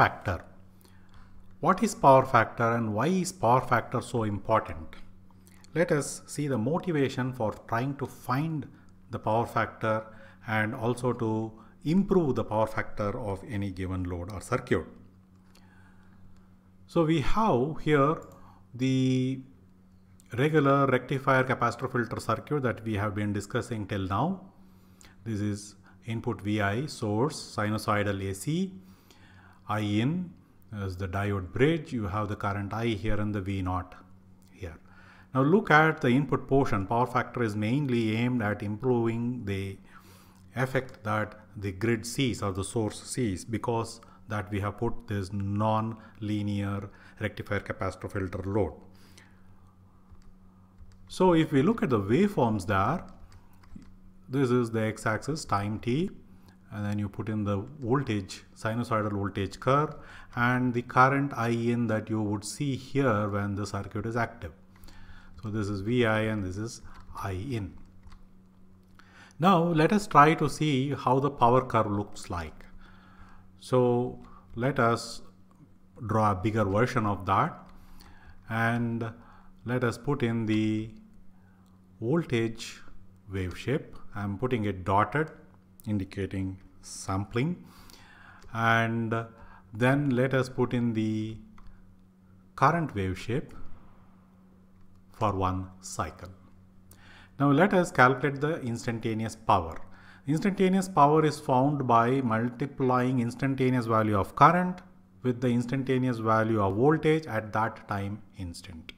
factor. What is power factor and why is power factor so important? Let us see the motivation for trying to find the power factor and also to improve the power factor of any given load or circuit. So we have here the regular rectifier capacitor filter circuit that we have been discussing till now. This is input Vi, source, sinusoidal AC, I in as the diode bridge. You have the current I here and the V0 here. Now look at the input portion. Power factor is mainly aimed at improving the effect that the grid sees or the source sees, because that we have put this non-linear rectifier capacitor filter load. So if we look at the waveforms there, this is the x-axis time t, and then you put in the voltage, sinusoidal voltage curve, and the current I in that you would see here when the circuit is active. So this is Vi and this is I in. Now let us try to see how the power curve looks like. So let us draw a bigger version of that, and let us put in the voltage wave shape. I am putting it dotted, indicating sampling, and then let us put in the current wave shape for one cycle. Now let us calculate the instantaneous power. Instantaneous power is found by multiplying instantaneous value of current with the instantaneous value of voltage at that time instant.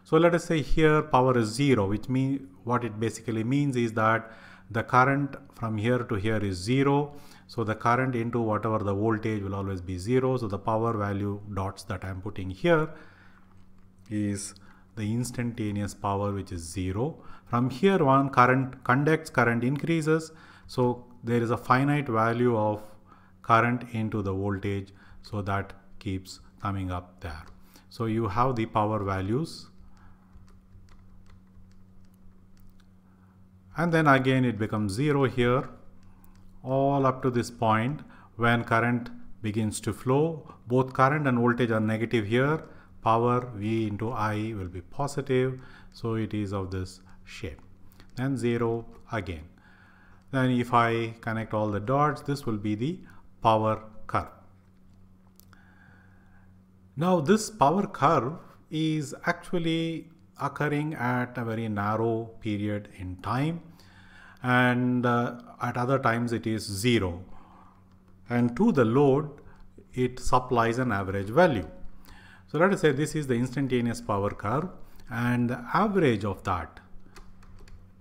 So let us say here power is 0, which means what it basically means is that the current from here to here is 0. So the current into whatever the voltage will always be 0. So the power value dots that I am putting here is the instantaneous power, which is 0. From here on, current conducts, current increases. So there is a finite value of current into the voltage. So that keeps coming up there. So you have the power values. And then again it becomes 0 here, all up to this point when current begins to flow. Both current and voltage are negative here. Power V into I will be positive. So it is of this shape. Then 0 again. Then if I connect all the dots, this will be the power curve. Now this power curve is actually occurring at a very narrow period in time, and at other times it is 0, and to the load it supplies an average value. So let us say this is the instantaneous power curve, and the average of that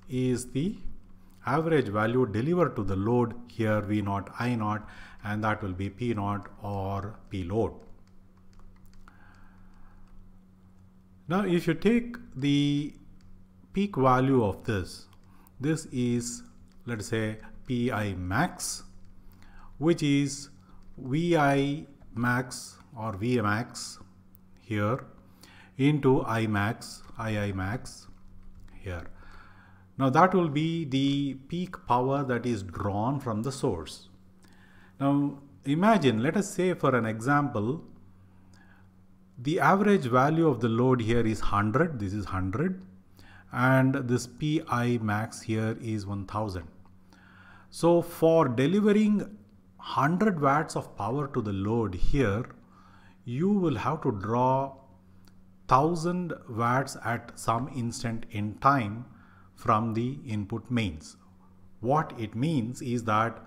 is the average value delivered to the load here, V0, I0, and that will be P0 or P load. Now if you take the peak value of this is, let us say, Pi max, which is Vi max or Va max here into I max, II max here. Now that will be the peak power that is drawn from the source. Now imagine, let us say for an example, the average value of the load here is 100, this is 100, and this Pi max here is 1000. So for delivering 100 watts of power to the load here, you will have to draw 1000 watts at some instant in time from the input mains. What it means is that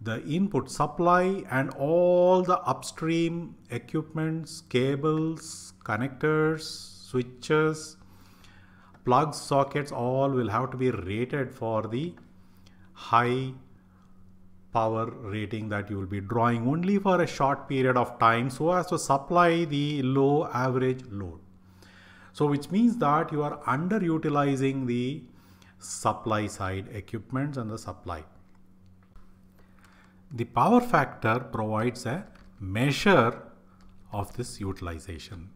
the input supply and all the upstream equipments, cables, connectors, switches, plugs, sockets, all will have to be rated for the high power rating that you will be drawing only for a short period of time, so as to supply the low average load. So which means that you are underutilizing the supply side equipments and the supply. The power factor provides a measure of this utilization.